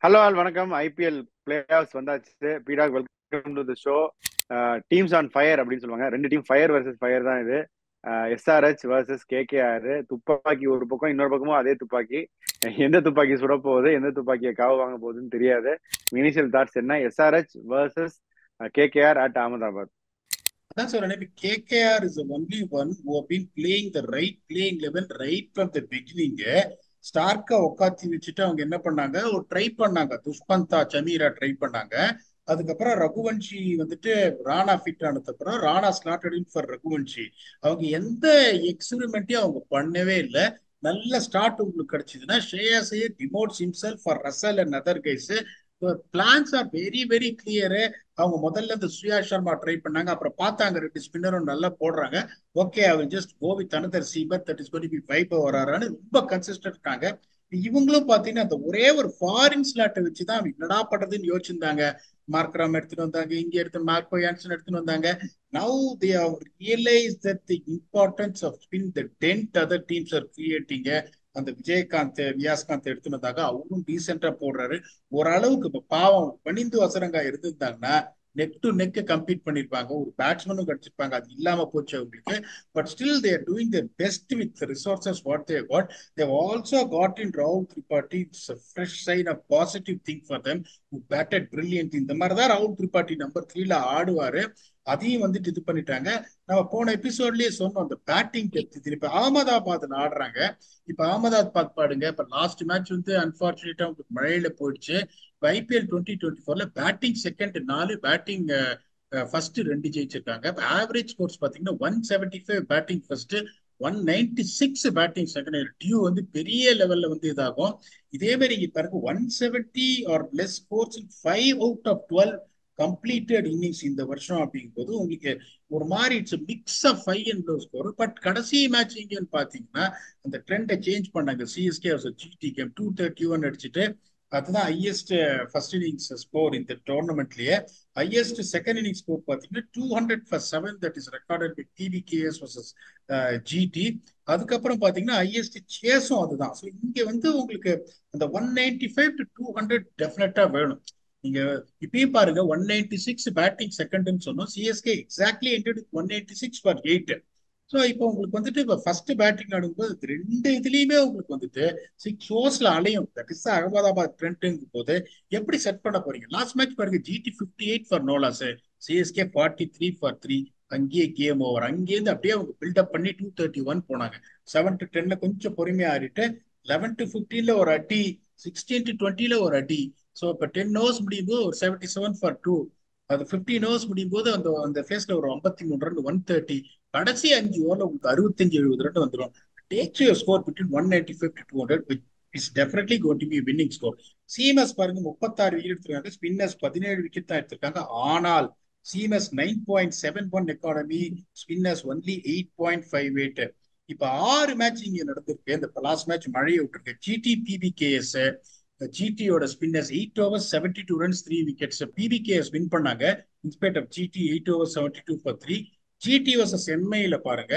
Hello all வணக்கம். IPL playoffs வந்தாச்சு. பீடாக் welcome to the show. Teams on fire அப்படின்னு சொல்லுவாங்க. ரெண்டு டீம் ஃபயர் வர்சஸ் ஃபயர் தான் இது. SRH versus KKR. துப்பாக்கி ஒரு பக்கம், இன்னொரு பக்கமும் அதே துப்பாக்கி. எந்த துப்பாக்கி சுட போகுது, எந்த துப்பாக்கியை காவு வாங்க போகுதுன்னு தெரியாது. இனிஷியல் தாட்ஸ் என்ன? SRH versus KKR at Ahmedabad. அதான் சொல்றேன். இப்ப KKR is only one who have been playing the right playing level right from the beginning. ஸ்டார்க்கா உட்காத்தி வச்சுட்டு அவங்க என்ன பண்ணாங்க, ஒரு ட்ரை பண்ணாங்க. துஷ்பந்தா சமீரா ட்ரை பண்ணாங்க. அதுக்கப்புறம் ரகுவன்ஷி வந்துட்டு ராணா ஃபிட் ஆனதுக்கு அப்புறம் Rana slotted in for Raghuvanshi. அவங்க எந்த எக்ஸ்பெரிமெண்ட்டையும் அவங்க பண்ணவே இல்லை. நல்ல ஸ்டார்ட் உங்களுக்கு கிடைச்சதுன்னா Shreyas Iyer demotes himself for Russell and other guys. Plans are very very clear. அவங்க முதல்ல இந்த சுயா சர்மா ட்ரை பண்ணாங்க, அப்புறம் பார்த்தாங்க ரெண்டு ஸ்பின்னரும் நல்லா போடுறாங்க. Okay, I will just go with another seamer that is going to be Vaibhav வராரான்னு ரொம்ப கன்சிஸ்டன்ட் இருக்காங்க. இவங்களும் பாத்தீங்கன்னா அந்த ஒரே ஒரு ஃபாரின் ஸ்லாட்டை வச்சுதான் அவங்க என்னடா பண்றதுன்னு யோசிச்சிருந்தாங்க. மார்க்ராம் எடுத்துட்டு வந்தாங்க, இங்க எடுத்து மார்க்கோ யான்சன் எடுத்துட்டு வந்தாங்க. Now they have realise that the importance of spin the tent other teams are creating. அந்த விஜயகாந்த் வியாஸ்காந்த் எடுத்துன்னு வந்தாங்க, அவரும் டீசெண்டா போடுறாரு. ஓரளவுக்கு இப்ப பாவம் பனிந்து வசரங்கா இருந்திருந்தாங்கன்னா நெக் டு நெக் கம்பீட் பண்ணிருப்பாங்க, ஒரு பேட்ஸ்மேனும் கிடைச்சிருப்பாங்க. அது இல்லாம போச்சு அவங்களுக்கு. But still they are doing their best with resources what they got. They also got in ராகுல் Tripathi. It's a fresh sign of positive thing for them who batted brilliant. இந்த மாதிரி தான் ராகுல் திரிபாட்டி நம்பர் 3ல ஆடுவாரு. அதையும் வந்துட்டு இது பண்ணிட்டாங்க. நம்ம போன எபிசோட்லயே சொன்னோம் அந்த பேட்டிங் டெப்த். இப்ப அகமதாபாத்ல ஆடுறாங்க. இப்ப அகமதாபாத் பாடுங்க, இப்ப லாஸ்ட் மேட்ச் வந்து அன்பார்ச்சுனேட்டா மழையில போயிடுச்சு. இப்ப IPL 2024 batting second 4, batting first 2 ஜெயிச்சிருக்காங்க. ஆவரேஜ் ஸ்கோர்ஸ் பாத்தீங்கன்னா 175 batting first, 196 batting second. Dew வந்து பெரிய லெவல்ல வந்து இதாகும். இதே மாதிரி இங்க பாருங்க, 170 or less scores 5 out of 12 completed innings இந்த வருஷம். அப்படிங்கும்போது உங்களுக்கு ஒரு மாதிரி it's mix of high and low score. But கடைசி மேட்ச் இங்கன்னு பாத்தீங்கன்னா அந்த ட்ரெண்டை சேஞ்ச் பண்ணாங்க. சிஎஸ்கே ஜிடி கேம் 231 அடிச்சுட்டு அதுதான் ஹையஸ்ட் ஃபர்ஸ்ட் இன்னிங்ஸ் ஸ்கோர் இந்த டோர்னமெண்ட்லயே. ஹையஸ்ட் செகண்ட் இன்னிங்ஸ் ஸ்கோர் பாத்தீங்கன்னா 200/7, தட் இஸ் ரெக்கார்டட் வித் டிவிகேஎஸ் வர்சஸ் ஜிடி. அதுக்கப்புறம் பாத்தீங்கன்னா ஹையஸ்ட் சேஸும் அதுதான். ஸோ இங்க வந்து உங்களுக்கு அந்த 195 to 200 டெஃபினட்டா வேணும். நீங்க இப்பயும் பாருங்க, 196 பேட்டிங் செகண்ட்னு சொன்னோம். CSK exactly ended 196/8. ஸோ இப்போ உங்களுக்கு வந்துட்டு இப்போ ஃபர்ஸ்ட் பேட்டிங் ஆடும்போது ரெண்டு இதுலயுமே உங்களுக்கு வந்துட்டு 6 ஓவர்ஸ்ல அலையும். தட் இஸ் அகமதாபாத் ட்ரெண்ட்ங்கும் போது எப்படி செட் பண்ண போறீங்க? லாஸ்ட் மேட்ச் பாருங்க, GT 58 for no loss, CSK 43/3. அங்கேயே கேம் ஓவர். அங்கேருந்து அப்படியே அவங்க பில்டப் பண்ணி 231 போனாங்க. 7-10 கொஞ்சம் பொறுமையா ஆடிட்டு 11-15 ஒரு அடி, 16-20 ஒரு அடி. ஸோ இப்போ 10 ஓவர்ஸ் முடியும் போது ஒரு 77/2. அது 15 ஓவர்ஸ் முடியும் போது அந்த அந்த ஃபேஸ்ல ஒரு 53 ரன், 130. கடைசி 5 ஓவர்ல உங்களுக்கு 65-70 ரன் வந்துடும். Takes your score between 195-200, which is definitely going to be a winning score. Sheamus பாருங்க 36 விக்கெட் எடுத்திருக்காங்க, ஸ்பின்னர்ஸ் 17 விக்கெட் தான் எடுத்திருக்காங்க. ஆனால் சீமஸ் 9.71 எக்கானமி, ஸ்பின்னர்ஸ் ஒன்லி 8.58. இப்ப 6 மேட்ச் இங்க நடந்திருக்கு. இந்த லாஸ்ட் மேட்ச் மழையை விட்டுருக்கு. ஜிடி பிபிகேஎஸ், ஜிடியோட spinners 8 overs 72 runs 3 wickets. PBKS win பண்ணாங்க in spite of GT 8 overs 72/3. GT versus எம்ஐல பாருங்க,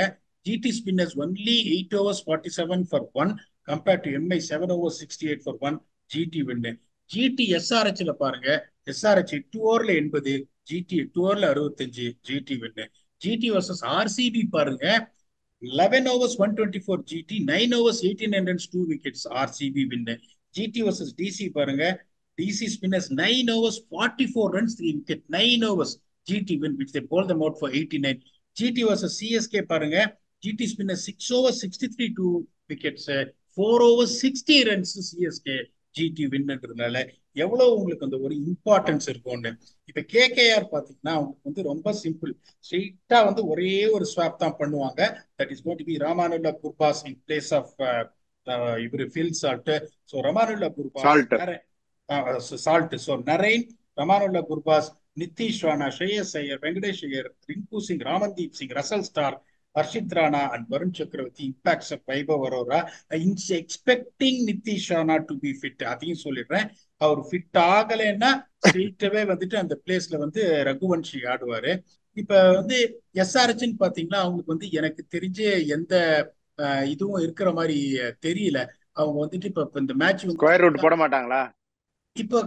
GT spinners only 8 overs 47/1 compared to MI 7 overs 68/1. GT win. GT எஸ்ஆர்ஹெச்ல பாருங்க, எஸ்ஆர்ஹெச் 8 ஓவர்ல 80, ஜிடி 8 ஓவர்ல 65, GT win. GT versus RCB பாருங்க, 11 overs 124 GT, 9 overs 89 runs 2 wickets, RCB வின்னு. GT versus DC பாருங்க, DC spinners 9 overs 44 runs 3 wicket, 9 overs, GT win, which they bowled them out for 89. GT versus CSK பாருங்க, GT spinner 6 overs 63 2 wickets, 4 overs 60 runs CSK, GT வின்ன்றதுனால எவ்வளவு உங்களுக்கு அந்த ஒரு importance இருக்கும்னு. இப்ப KKR பாத்தீங்கன்னா அவங்களுக்கு வந்து ரொம்ப சிம்பிள். ஸ்ட்ரெயிட்டா வந்து ஒரே ஒரு ஸ்வாப் தான் பண்ணுவாங்க. That is going to be Rahmanullah Gurbaz in place of இவர் Phil Salt. So Rahmanullah Gurbaz Salt. So Narine, Rahmanullah Gurbaz, Nitish Rana, Shreyas Iyer, Venkatesh Iyer, Rinku Singh, Ramandeep Singh, Russell Starc, Harshit Rana and Varun Chakravarthy. Impacts of Vaibhav Arora. Expecting Nitish Rana to be fit. அதையும் சொல்லிடுறேன். அவர் ஃபிட் ஆகலைன்னா ஸ்ட்ரெயிட்டவே வந்துட்டு அந்த பிளேஸ்ல வந்து ரகுவன்ஷி ஆடுவாரு. இப்ப வந்து எஸ்ஆர்ஹெச்ன்னு பாத்தீங்கன்னா அவங்களுக்கு வந்து எனக்கு தெரிஞ்ச எந்த இதுவும் இருக்கிற மாதிரி தெரியல. அவங்க வந்துட்டு இப்ப இந்த மேட்ச் ஸ்கொயர் ரூட் வந்து போட மாட்டாங்களா? இப்போ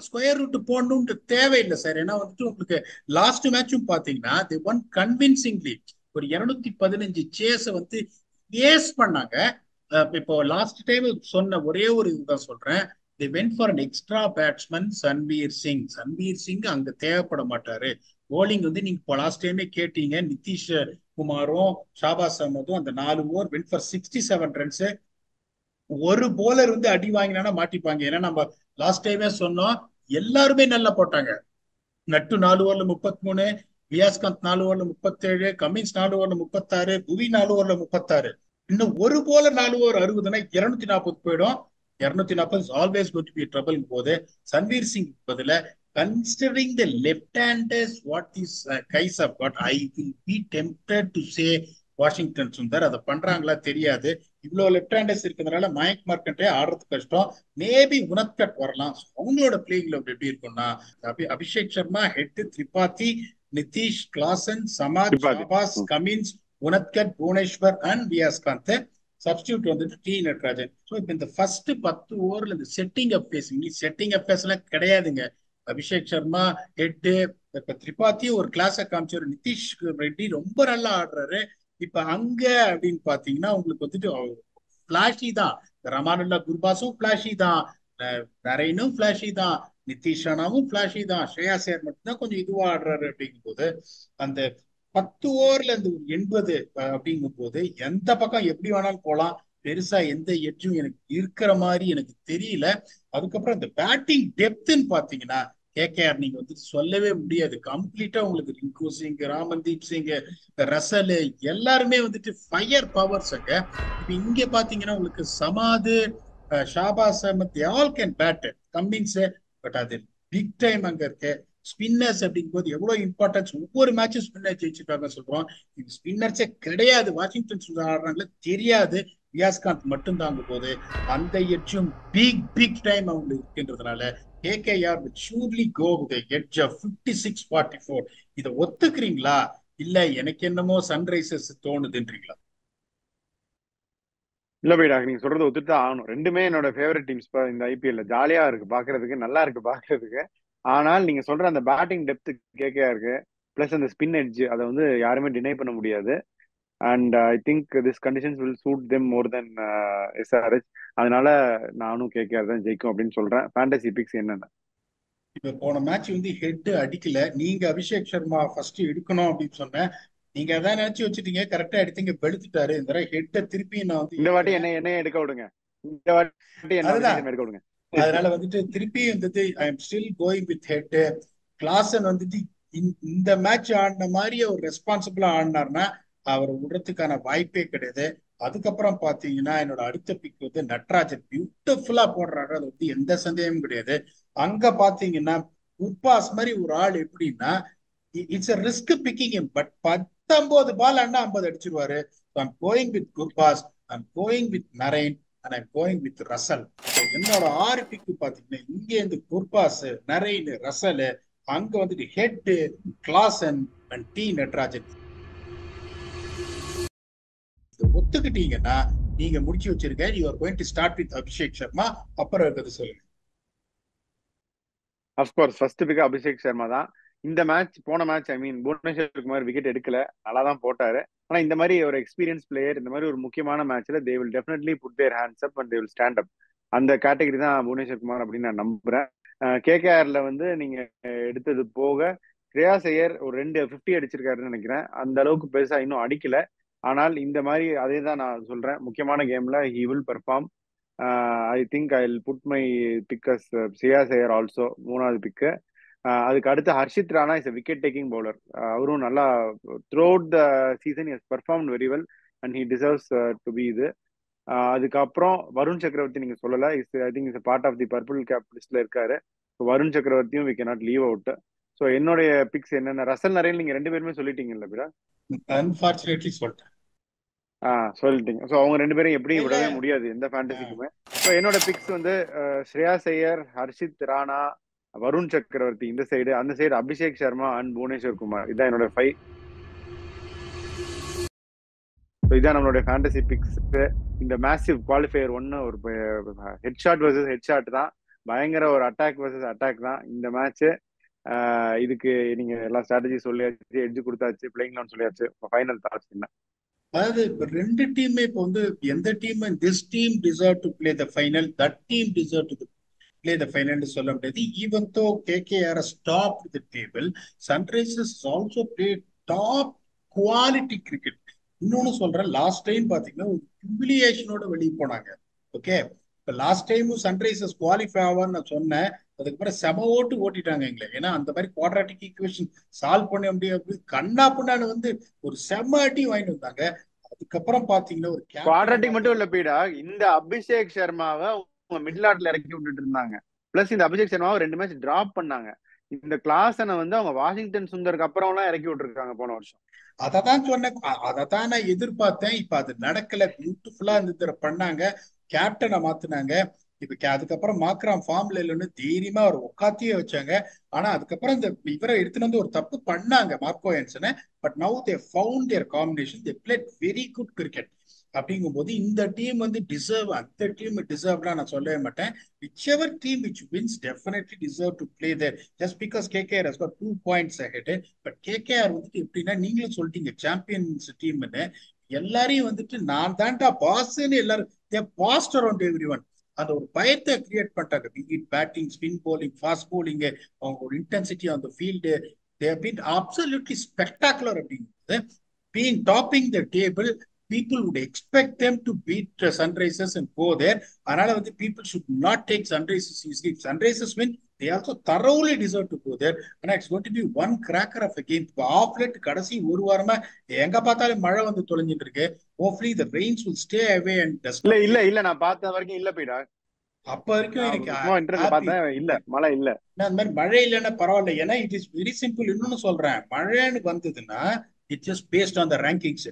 ஸ்கொயர் ரூட் போடணும்னு தேவையில்லை சார். ஏன்னா வந்துட்டு உங்களுக்கு லாஸ்ட் மேட்சும் பாத்தீங்கன்னா தி ஒன் கன்வின்சிங்லி ஒரு 215 சேஸ வந்து ஏஸ் பண்ணாங்க. இப்போ லாஸ்ட் டைம் சொன்ன ஒரே ஒரு இதுதான் சொல்றேன். They went for an extra batsman Sanvir Singh. Sanvir Singh அங்க தேவைப்பட மாட்டாரு. போலிங் வந்து நீங்க லாஸ்ட் டைமே கேட்டீங்க. நிதிஷ் குமாரும் ஷாபாஸ் அஹமதும் அந்த 4 ஓவர் வென்ட் ஃபார் 67 ரன்ஸ். ஒரு போலர் வந்து அடி வாங்கினா மாட்டிப்பாங்க. ஏன்னா நம்ம லாஸ்ட் டைமே சொன்னோம் எல்லாருமே நல்லா போட்டாங்க. நட்டு 4 ஓவர்ல 33, வியாஸ்காந்த் 4 ஓவர்ல 37, கமின்ஸ் 4 ஓவர்ல 36, புவி 4 ஓவர்ல 36. இன்னும் ஒரு போலர் 4 ஓவர் 60னா 240 போயிடும். 240 always got to be trouble போது சன்வீர் சிங் பதில considering the left-handers what these guys have got, I will be tempted to say Washington Sundar அதை பண்றாங்களா தெரியாது. இவ்வளவு லெப்ட் ஹேண்டர்ஸ் இருக்கிறதுனால மயங்க் மார்க்கெட்டே ஆடுறது கஷ்டம். மேபி உனத்கட் வரலாம். அவங்களோட பிளேயிங் லெவல் எப்படி இருக்கும்னா Abhishek Sharma Head, Tripathi, Nitish, Klaasen, Samad, Shahbaz, Cummins, Unadkat, Bhuvneshwar and Viyaskanth. Substitute வந்துட்டு டி நட்ராஜன். ஸோ இப்போ இந்த ஃபர்ஸ்ட் 10 ஓவர்ல இந்த setting up pace, setting up pace எல்லாம் கிடையாதுங்க. அபிஷேக் சர்மா ஹெட், இப்ப திரிபாதி ஒரு கிளாஸை காமிச்சாரு. நிதிஷ் ரெட்டி ரொம்ப நல்லா ஆடுறாரு. இப்ப அங்க அப்படின்னு பாத்தீங்கன்னா உங்களுக்கு வந்துட்டு பிளாஷி தான். ரமானுல்லா குர்பாஸும் பிளாஷி தான், நரேனும் பிளாஷி தான், நிதிஷ் ராணாவும் பிளாஷி தான். ஸ்ரேயா சேர் மட்டும்தான் கொஞ்சம் இதுவா ஆடுறாரு. அப்படிங்கும் போது அந்த 10 ஓவர்ல அந்த 80 அப்படிங்கும் போது எந்த பக்கம் எப்படி வேணாலும் போலாம். பெருசா எந்த எட்ஜும் எனக்கு இருக்கிற மாதிரி எனக்கு தெரியல. அதுக்கப்புறம் இந்த பேட்டிங் டெப்த்ன்னு பாத்தீங்கன்னா கேகேஆர் நீங்க வந்து சொல்லவே முடியாது. கம்ப்ளீட்டா உங்களுக்கு ரிங்கு சிங், ராமன்தீப் சிங், ரசல் எல்லாருமே வந்துட்டு ஃபயர் பவர்ஸ் அங்க. இப்ப இங்க பாத்தீங்கன்னா உங்களுக்கு Samad, Shahbaz Ahmed all can bat. Cummins but அது பிக் டைம் அங்க இருக்கு. ஸ்பின்னர்ஸ் அப்படிங்கும் போது எவ்வளவு இம்பார்ட்டன்ஸ். ஒவ்வொரு மேட்சும் ஸ்பின்னர் ஜெயிச்சிருக்காங்க சொல்றோம். இது ஸ்பின்னர்ஸே கிடையாது. வாஷிங்டன் சுந்தர் ஆடுறாங்களே தெரியாது. வியாஸ்காந்த் மட்டும் தாங்க போது அந்த எட்ஜும் பிக் டைம் அவங்களுக்கு இருக்குன்றதுனால KKR will surely go with the edge of 56-44. இதை ஒத்துக்கிறீங்களா இல்ல எனக்கு என்னமோ சன்ரைசர்ஸ் தோணுதுன்றீங்களா? இல்ல பைடா, நீங்க சொல்றது ஒத்துட்டு ஆகணும். ரெண்டுமே என்னோட ஃபேவரட் டீம்ஸ் இந்த ஐபிஎல்ல. ஜாலியா இருக்கு பாக்குறதுக்கு, நல்லா இருக்கு பாக்குறதுக்கு. ஆனால் நீங்க சொல்ற அந்த பேட்டிங் டெப்த் கேகேஆர் இருக்கு, பிளஸ் அந்த ஸ்பின் எட்ஜ், அதை வந்து யாருமே டினை பண்ண முடியாது. And I think this conditions will suit them more then SRH. அதனால நானும் கேகேஆர் தான் ஜெயிக்கும் அப்படின்னு சொல்றேன். ஃபேண்டசி பிக்ஸ் என்னென்ன? இப்ப போன மேட்ச் வந்து ஹெட் அடிக்கல. நீங்க அபிஷேக் சர்மா ஃபர்ஸ்ட் எடுக்கணும் அப்படின்னு சொன்னேன். நீங்க அதான் நினைச்சு வச்சுட்டீங்க, கரெக்டா எடுத்தீங்க. பெடுத்துட்டாரு. இந்த ஹெட்டை திருப்பி நான் வந்து இந்த வாட்டி என்ன எடுக்க விடுங்க. இந்த வாட்டி என்ன எடுக்க விடுங்க. அதனால வந்துட்டு திருப்பி வந்துட்டு I am still going with head. Klaasen வந்துட்டு இந்த மேட்ச் ஆடின மாதிரி ஒரு ரெஸ்பான்சிபிளா ஆடினார்னா அவர் விடுறதுக்கான வாய்ப்பே கிடையாது. அதுக்கப்புறம் பாத்தீங்கன்னா என்னோட அடுத்த பிக் வந்து நட்ராஜன் பியூட்டிஃபுல்லா போடுறாரு. அது வந்து எந்த சந்தேகமும் கிடையாது. அங்க பாத்தீங்கன்னா குர்பாஸ் மாதிரி ஒரு ஆள் எப்படின்னா it's a risk picking. But 19 ball அண்ணா 50 அடிச்சிருவாரு. I'm going with Gurbaz, I'm going with Narine and I'm going with Russell. என்னோட 6 பிக்கு பாத்தீங்கன்னா இங்க இருந்து குர்பாஸ், நரேன், ரசல், அங்க வந்துட்டு Head, Klaasen and T Natarajan. ஒத்துக்கிட்டீங்கன்னா நீங்க முடிச்சு வச்சிருக்க. You are going to start with Abhishek Sharma. அப்புறம் இருக்கிறது சொல்லுங்க. Of course first pick Abhishek Sharma தான். இந்த மேட்ச், போன மேட்ச் புவனேஸ்வர் குமார் விக்கெட் எடுக்கல, நல்லா தான் போட்டாரு. ஆனா இந்த மாதிரி ஒரு எக்ஸ்பீரியன்ஸ் பிளேயர் இந்த மாதிரி ஒரு முக்கியமான மேட்ச்ல they will definitely put their hands up and they will stand up. அந்த கேட்டகரி தான் புவனேஸ்வர் குமார் அப்படின்னு நான் நம்புறேன். கேகேஆர்ல வந்து நீங்க எடுத்தது போக ஸ்ரேயாஸ் ஐயர் ஒரு 2 50 அடிச்சிருக்காருன்னு நினைக்கிறேன். அந்த அளவுக்கு பெருசா இன்னும் அடிக்கல. ஆனால் இந்த மாதிரி அதே தான் நான் சொல்றேன், முக்கியமான கேம்ல he will perform. I think I will put my picks Shreyas Iyer also 3வது பிக்கு. அதுக்கு அடுத்து Harshit Rana is wicket taking bowler. அவரும் நல்லா throughout the season has perform very well and he deserves to be இது. அதுக்கப்புறம் வருண் சக்கரவர்த்தி நீங்க சொல்லல, I think is part of the purple cap லிஸ்ட்ல இருக்காரு. வருண் சக்கரவர்த்தியும் we cannot leave out. So என்னுடைய பிக்ஸ் என்னென்ன, ரசல் நரேன் நீங்க 2 பேருமே சொல்லிட்டீங்கல்ல பிடா? அன்பார்ச்சுனேட்லி சொல்லிட்டேன். சொல்லிட்டீங்க. ஸோ அவங்க 2 பேரும் எப்படியும் விடவே முடியாது எந்த ஃபேண்டசிக்குமே. ஸோ என்னோட பிக்ஸ் வந்து ஸ்ரேயாஸ் ஐயர், ஹர்ஷித் ராணா, வருண் சக்கரவர்த்தி இந்த சைடு, அந்த சைடு அபிஷேக் சர்மா அண்ட் புவனேஸ்வர் குமார். இதான் என்னோட 5. இதான் நம்மளுடைய ஃபேண்டசி பிக்ஸ். இந்த மேசிவ் குவாலிஃபயர் 1 ஒரு head shot versus head shot தான். பயங்கர ஒரு அட்டாக் வர்சஸ் அட்டாக் தான் இந்த மேட்ச். இதுக்கு நீங்க எல்லா ஸ்ட்ராட்டஜி சொல்லியாச்சு, எட்ஜ் கொடுத்தாச்சு, பிளேயிங் லெவன் சொல்லியாச்சு. ஃபைனல் தாட்ஸ் என்ன? அதாவது இப்ப ரெண்டு டீமே இப்போ வந்து எந்த team this team deserve to play the final, that team deserve to play the final ன்னு சொல்ல முடியாது. Even though KKR has topped the table, Sunrisers also played top quality cricket. இன்னொன்னு சொல்றேன், லாஸ்ட் டைம் பாத்தீங்கன்னா ஒரு ஹியூமிலியேஷனோட வெளியே போனாங்க. ஓகே, இப்ப லாஸ்ட் டைம் சன்ரைசர்ஸ் குவாலிஃபை ஆவான்னு நான் சொன்னேன், அதுக்கப்புறம் செம ஓட்டு ஓட்டிட்டாங்க எங்களை. ஏன்னா அந்த மாதிரி குவாட்ராட்டிக் ஈக்குவேஷன் சால்வ் பண்ண முடியாது, கண்ணா புண்ணான்னு வந்து ஒரு செம அடி வாங்கிட்டு வந்தாங்க. அதுக்கப்புறம் பாத்தீங்கன்னா ஒரு குவாட்ராட்டிக் மட்டும் இல்ல பீடா, இந்த அபிஷேக் சர்மாவை மிடில் ஆர்டர்ல இறக்கி விட்டுட்டு இருந்தாங்க. பிளஸ் இந்த அபிஷேக் சர்மாவை 2 மேட்ச் டிராப் பண்ணாங்க. இந்த கிளாஸனை வந்து அவங்க வாஷிங்டன் சுந்தருக்கு அப்புறம் எல்லாம் இறக்கி விட்டுருக்காங்க போன வருஷம். அததான் சொன்னேன், அததான் நான் எதிர்பார்த்தேன். இப்ப அது நடக்கல. பியூட்டிஃபுல்லா இந்த பண்ணாங்க, கேப்டனை மாத்தினாங்க. இப்ப அதுக்கப்புறம் மாக்ராம் ஃபார்ம்ல இல்லைன்னு தைரியமா ஒரு உக்காத்தியே வச்சாங்க. ஆனா அதுக்கப்புறம் இந்த இவரை எடுத்துட்டு வந்து ஒரு தப்பு பண்ணாங்க மார்க்கோ ஹென்சனை. But now they found their combination, they played very good cricket. அப்படிங்கும்போது இந்த டீம் வந்து டிசர்வ், அந்த டீம் டிசர்வ்லாம் நான் சொல்லவே மாட்டேன். whichever team which wins definitely deserve to play there, just because KKR has got 2 points ahead. But KKR வந்துட்டு எப்படின்னா, நீங்களும் சொல்லிட்டீங்க சாம்பியன்ஸ் டீம்னு, எல்லாரையும் வந்துட்டு நான் தான்டா பாஸ்ன்னு எல்லாரும் தே பாஸ்ட் அரவுண்ட் எவ்ரிவன். அந்த ஒரு பயத்தை கிரியேட் பண்ணிட்டாங்க. Bit batting, spin bowling, fast bowling, அவங்களோட intensity on the field, they have been absolutely spectacular. அப்படிங்கிறது being topping the table, people would expect them to beat Sunrisers and go there. அதனால வந்து people should not take Sunrisers easily. If Sunrisers win, they also thoroughly deserve to go there. ஆனா it's going to be one cracker of a game. Of late கடைசி ஒரு வாரமா எங்க பார்த்தாலும் மழை வந்து தொலைஞ்சிட்டு இருக்கு. Hopefully the rains will stay away and does not. இல்ல நான் பார்த்த வரைக்கும் இல்ல பீடா. அப்ப வரைக்கும் எனக்கு பார்த்தேன், இல்ல மழை இல்ல. அந்த மாதிரி மழை இல்லைன்னா பரவாயில்ல. ஏன்னா இட் இஸ் வெரி சிம்பிள். இன்னொன்னு சொல்றேன், மழைன்னு வந்ததுன்னா it just based on the rankings.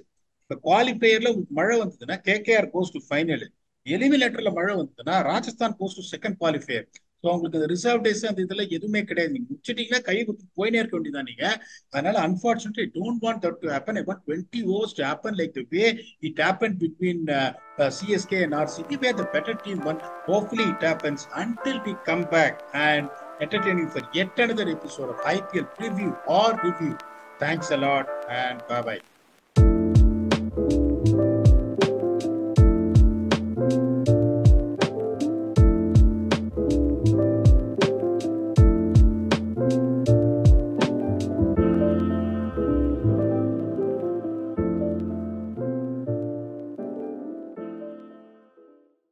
இப்ப குவாலிஃபயர்ல மழை வந்ததுன்னா கேகேஆர் கோஸ் டு ஃபைனல், எலிமினேட்டர்ல மழை வந்ததுன்னா Rajasthan goes to second qualifier. So உங்களுக்கு அந்த ரிசர்வ் டேஸ் அந்த இதுல எதுவுமே கிடையாது. நீங்க முடிச்சிட்டீங்கன்னா கை கொடுத்து போயினே இருக்க வேண்டியதான் நீங்க. அதனால unfortunately don't want that to happen. I want 20 overs to happen like the way it happened between CSK and RCB, where the better team won. Hopefully it happens until we come back and entertain you for yet another episode of IPL preview or review. Thanks a lot and bye bye.